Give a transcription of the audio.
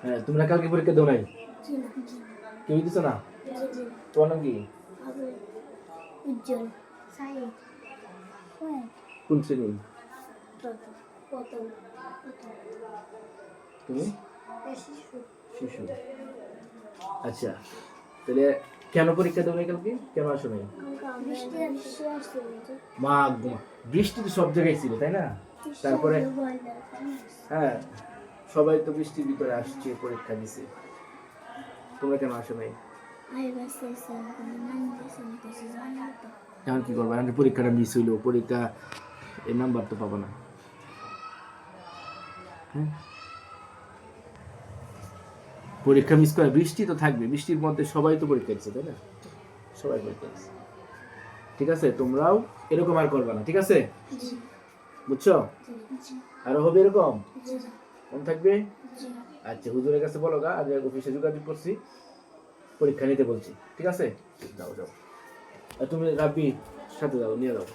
হ্যাঁ, তোমরা কালকে পরীক্ষা দাও নাই? কেউ দিছো না? তোমার নাম কি? উজ্জ্বল সাইদ কোন শ্রেণী তুমি? শিশু। আচ্ছা, তাহলে কেন পরীক্ষা দেবো কালকে? কেন আসো নাই? মা বৃষ্টি তো সব জায়গায় ছিল, তাই না? তারপরে হ্যাঁ, সবাই তো বৃষ্টির ভিতরে আসছে, পরীক্ষা দিছে। তোমরা কেন আসো নাই? এখন কি করবো? এখন পরীক্ষাটা মিস হইলো, পরীক্ষা এই নাম্বার তো পাবো না। হ্যাঁ, পরীক্ষা মিস করে, বৃষ্টি তো থাকবে, বৃষ্টির মধ্যে সবাই তো পরীক্ষা দিচ্ছে, তাই না? সবাই পরীক্ষা দিচ্ছে। ঠিক আছে, তোমরাও এরকম আর করবা না, ঠিক আছে? বুঝছো? আরো হবে এরকম, মনে থাকবে। আচ্ছা, হুজুরের কাছে বলো গা, আজ অফিসে যোগাযোগ করছি, পরীক্ষা নিতে বলছি, ঠিক আছে? যাও যাও, আর তুমি রাব্বির সাথে যাও, নিয়ে যাও।